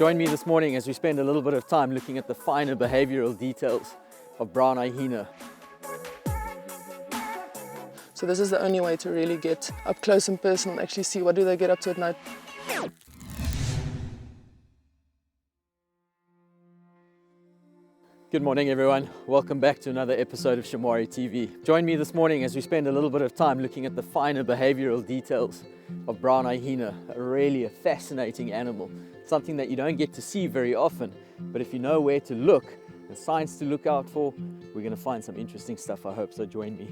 Join me this morning as we spend a little bit of time looking at the finer behavioral details of brown hyena. So this is the only way to really get up close and personal and actually see what do they get up to at night. Good morning everyone, welcome back to another episode of Shamwari TV. Join me this morning as we spend a little bit of time looking at the finer behavioral details of brown hyena, a fascinating animal. Something that you don't get to see very often, but if you know where to look and signs to look out for, we're going to find some interesting stuff, I hope, so join me.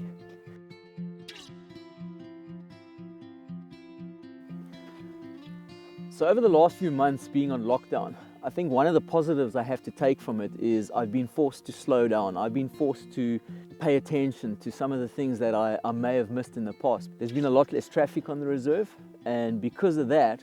So over the last few months being on lockdown, I think one of the positives I have to take from it is I've been forced to slow down. I've been forced to pay attention to some of the things that I may have missed in the past. There's been a lot less traffic on the reserve, and because of that,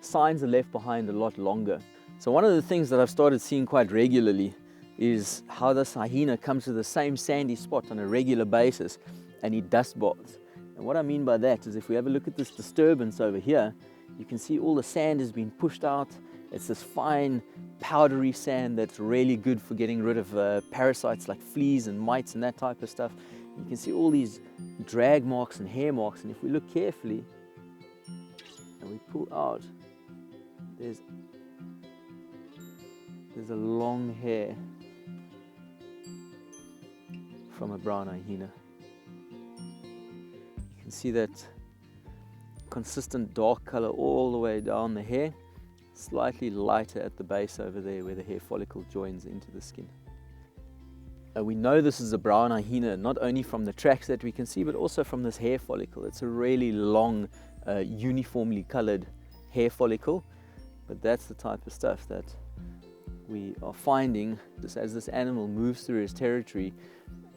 signs are left behind a lot longer. So one of the things that I've started seeing quite regularly is how this hyena comes to the same sandy spot on a regular basis and he dust baths. And what I mean by that is if we have a look at this disturbance over here, you can see all the sand has been pushed out. It's this fine powdery sand that's really good for getting rid of parasites like fleas and mites and that type of stuff. You can see all these drag marks and hair marks, and if we look carefully and we pull out, there's a long hair from a brown hyena. You can see that consistent dark color all the way down the hair, slightly lighter at the base over there where the hair follicle joins into the skin. We know this is a brown hyena not only from the tracks that we can see, but also from this hair follicle. It's a really long, uniformly colored hair follicle, but that's the type of stuff that we are finding as this animal moves through his territory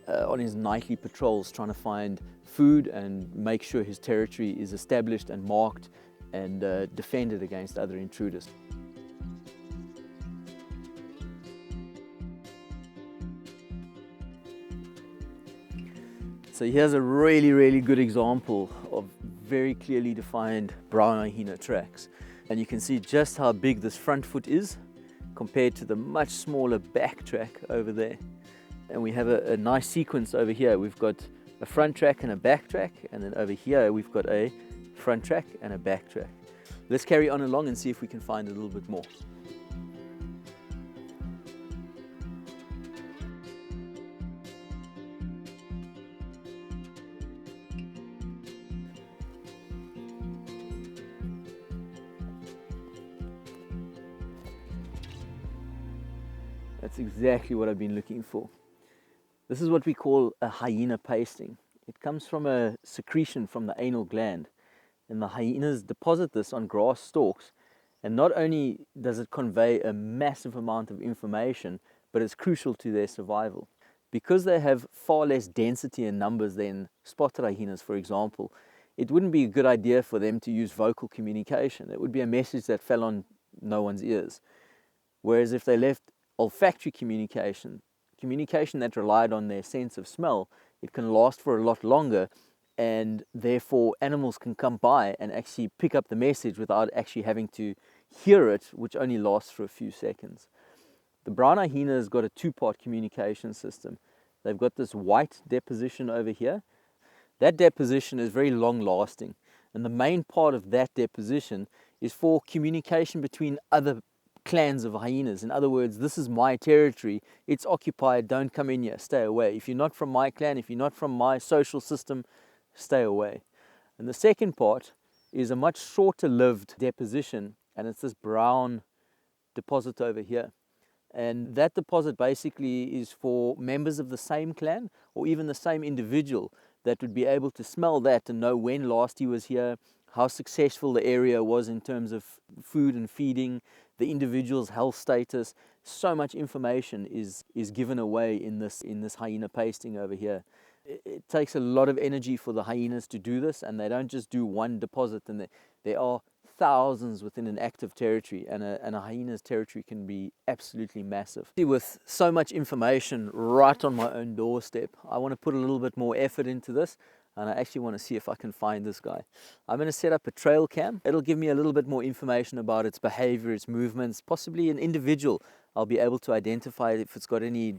on his nightly patrols, trying to find food and make sure his territory is established and marked and defended against other intruders. So here's a really good example of very clearly defined brown hyena tracks, and you can see just how big this front foot is compared to the much smaller back track over there. And we have a nice sequence over here. We've got a front track and a back track, and then over here we've got a front track and a back track. Let's carry on along and see if we can find a little bit more. That's exactly what I've been looking for. This is what we call a hyena pasting. It comes from a secretion from the anal gland, and the hyenas deposit this on grass stalks, and not only does it convey a massive amount of information, but it's crucial to their survival. Because they have far less density in numbers than spotted hyenas, for example, it wouldn't be a good idea for them to use vocal communication. It would be a message that fell on no one's ears. Whereas if they left olfactory communication that relied on their sense of smell, it can last for a lot longer, and therefore animals can come by and actually pick up the message without actually having to hear it, which only lasts for a few seconds. The brown hyena has got a two-part communication system. They've got this white deposition over here. That deposition is very long-lasting, and the main part of that deposition is for communication between other clans of hyenas. In other words, this is my territory, it's occupied, don't come in here, stay away. If you're not from my clan, if you're not from my social system, stay away. And the second part is a much shorter lived deposition, and it's this brown deposit over here. And that deposit basically is for members of the same clan or even the same individual that would be able to smell that and know when last he was here, how successful the area was in terms of food and feeding, the individual's health status. So much information is given away in this hyena pasting over here. It takes a lot of energy for the hyenas to do this, and they don't just do one deposit, and there are thousands within an active territory, and a hyena's territory can be absolutely massive. With so much information right on my own doorstep, I want to put a little bit more effort into this. and I actually want to see if I can find this guy. I'm going to set up a trail cam. It'll give me a little bit more information about its behavior, its movements, possibly an individual. I'll be able to identify if it's got any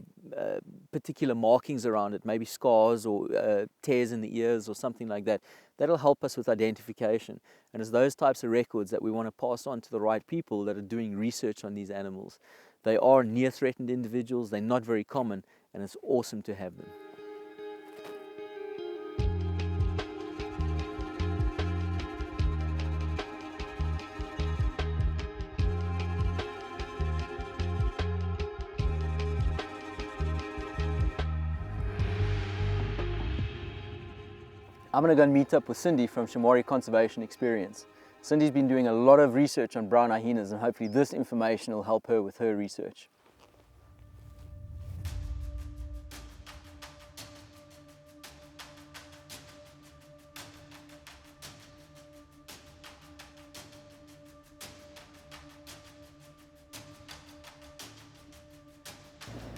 particular markings around it, maybe scars or tears in the ears or something like that. That'll help us with identification. And it's those types of records that we want to pass on to the right people that are doing research on these animals. They are near-threatened individuals, they're not very common, and it's awesome to have them. I'm going to go and meet up with Cindy from Shamwari Conservation Experience. Cindy's been doing a lot of research on brown hyenas, and hopefully this information will help her with her research.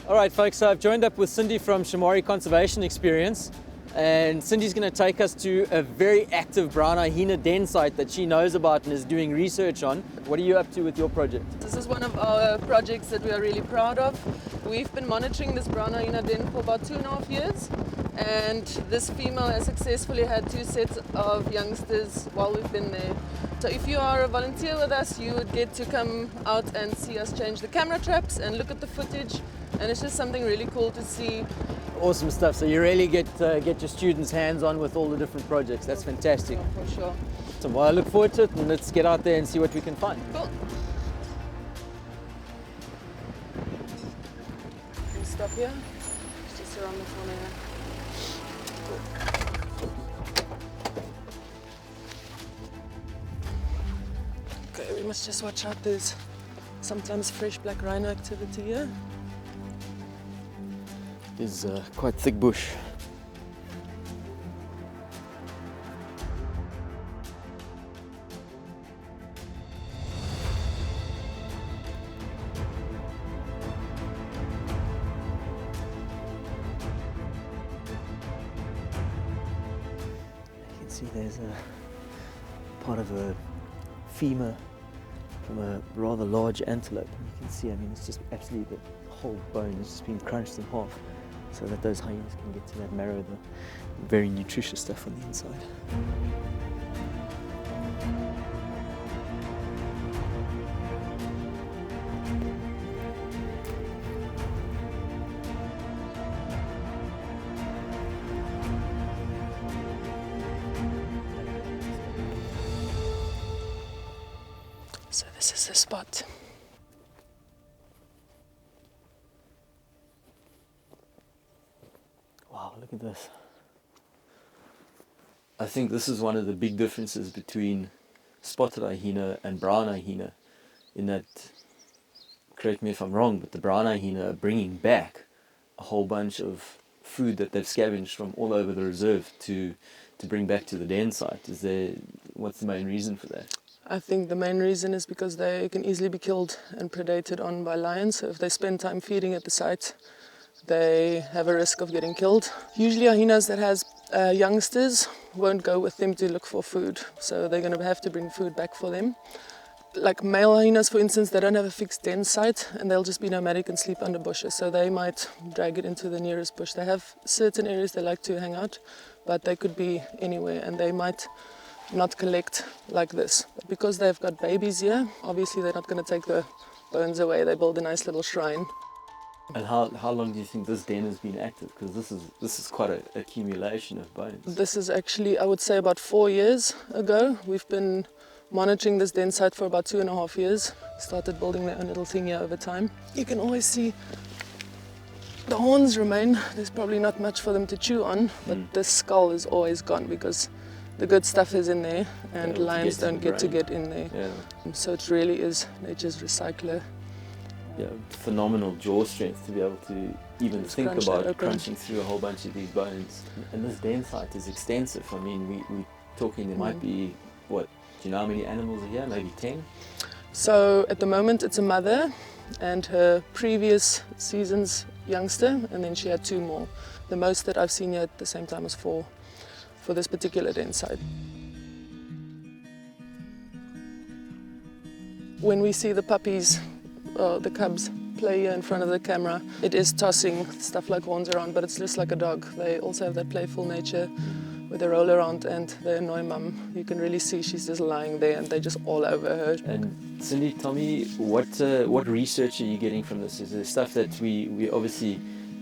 All right, folks, so I've joined up with Cindy from Shamwari Conservation Experience. And Cindy's going to take us to a very active brown hyena den site that she knows about and is doing research on. What are you up to with your project? This is one of our projects that we are really proud of. We've been monitoring this brown hyena den for about 2.5 years, and this female has successfully had 2 sets of youngsters while we've been there. So if you are a volunteer with us, you would get to come out and see us change the camera traps and look at the footage, and it's just something really cool to see. Awesome stuff. So you really get your students hands-on with all the different projects. That's fantastic. For sure. So, well, I look forward to it, and let's get out there and see what we can find. Cool. We'll stop here. It's just around the corner here. Okay, we must just watch out. There's sometimes fresh black rhino activity here. Is quite thick bush. You can see there's a part of a femur from a rather large antelope. You can see, I mean, it's just absolutely the whole bone has just been crunched in half, so that those hyenas can get to that marrow, the very nutritious stuff on the inside. So this is the spot. Wow, look at this. I think this is one of the big differences between spotted hyena and brown hyena, in that, correct me if I'm wrong, but the brown hyena are bringing back a whole bunch of food that they've scavenged from all over the reserve to bring back to the den site. What's the main reason for that? I think the main reason is because they can easily be killed and predated on by lions. So if they spend time feeding at the site, they have a risk of getting killed. Usually hyenas that has youngsters won't go with them to look for food, so they're going to have to bring food back for them. Like male hyenas, for instance, they don't have a fixed den site, and they'll just be nomadic and sleep under bushes, so they might drag it into the nearest bush. They have certain areas they like to hang out, but they could be anywhere, and they might not collect like this. But because they've got babies here, obviously they're not going to take the bones away. They build a nice little shrine. And how long do you think this den has been active? Because this is quite an accumulation of bones. This is actually, I would say, about 4 years ago. We've been monitoring this den site for about 2.5 years. Started building their own little thing here over time. You can always see the horns remain. There's probably not much for them to chew on, but the skull is always gone because the good stuff is in there, and lions don't get to get in there. Yeah. So it really is nature's recycler. Yeah, phenomenal jaw strength to be able to even think about crunching through a whole bunch of these bones. And this den site is extensive. I mean, we're talking there might be, what, do you know how many animals are here? Maybe 10? So at the moment it's a mother and her previous season's youngster, and then she had 2 more. The most that I've seen here at the same time was 4 for this particular den site. When we see the puppies, the cubs, play here in front of the camera, it is tossing stuff like horns around, but it's just like a dog. They also have that playful nature where they roll around and they annoy mum. You can really see she's just lying there and they're just all over her. And Cindy, tell me, what research are you getting from this? Is there stuff that we obviously,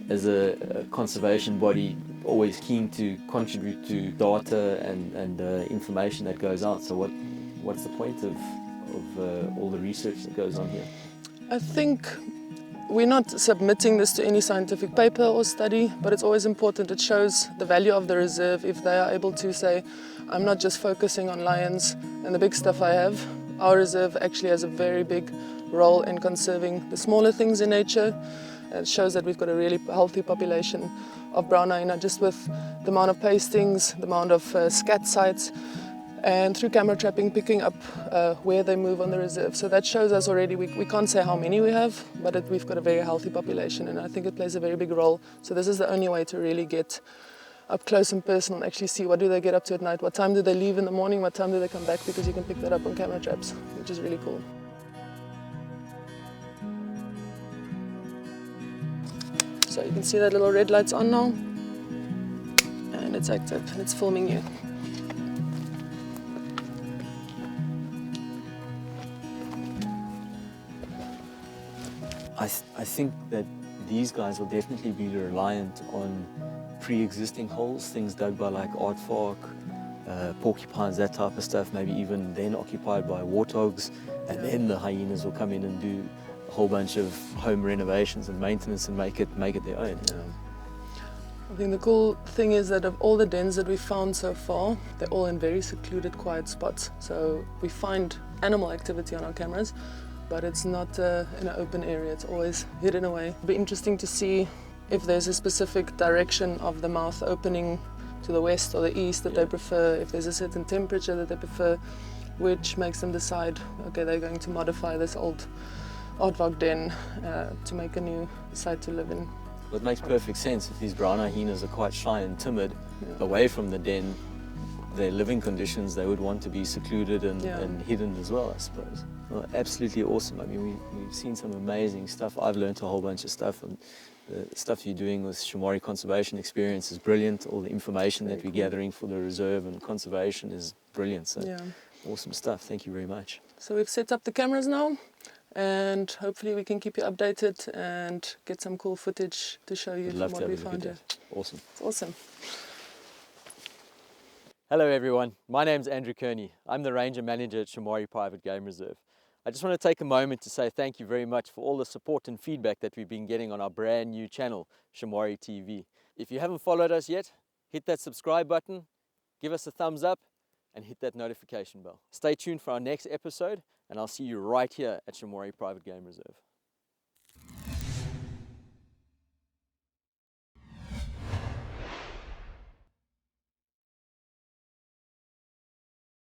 as a conservation body, always keen to contribute to data and information that goes out? So what's the point of all the research that goes on here? I think we're not submitting this to any scientific paper or study, but it's always important. It shows the value of the reserve if they are able to say, I'm not just focusing on lions and the big stuff I have. Our reserve actually has a very big role in conserving the smaller things in nature. It shows that we've got a really healthy population of brown hyena just with the amount of pastings, the amount of scat sites, and through camera trapping picking up where they move on the reserve. So that shows us already, we can't say how many we have, but we've got a very healthy population, and I think it plays a very big role. So this is the only way to really get up close and personal and actually see what do they get up to at night, what time do they leave in the morning, what time do they come back, because you can pick that up on camera traps, which is really cool. So you can see that little red light's on now, and it's active and it's filming you. I think that these guys will definitely be reliant on pre-existing holes, things dug by like aardvark, porcupines, that type of stuff, maybe even then occupied by warthogs, and then the hyenas will come in and do a whole bunch of home renovations and maintenance and make it their own. I think the cool thing is that of all the dens that we've found so far, they're all in very secluded, quiet spots. So we find animal activity on our cameras, but it's not in an open area, it's always hidden away. It'll be interesting to see if there's a specific direction of the mouth opening to the west or the east that they prefer, if there's a certain temperature that they prefer, which makes them decide, okay, they're going to modify this old aardvark den to make a new site to live in. Well, it makes perfect sense. If these brown hyenas are quite shy and timid, away from the den, their living conditions, they would want to be secluded and hidden as well, I suppose. Well, absolutely awesome. I mean, we've seen some amazing stuff. I've learned a whole bunch of stuff, and the stuff you're doing with Shamwari Conservation Experience is brilliant. All the information that we're gathering for the reserve and conservation is brilliant. So awesome stuff. Thank you very much. So we've set up the cameras now, and hopefully we can keep you updated and get some cool footage to show you from what we found here. Awesome. It's awesome. Hello everyone, my name's Andrew Kearney. I'm the Ranger Manager at Shamwari Private Game Reserve. I just want to take a moment to say thank you very much for all the support and feedback that we've been getting on our brand new channel, Shamwari TV. If you haven't followed us yet, hit that subscribe button, give us a thumbs up, and hit that notification bell. Stay tuned for our next episode, and I'll see you right here at Shamwari Private Game Reserve.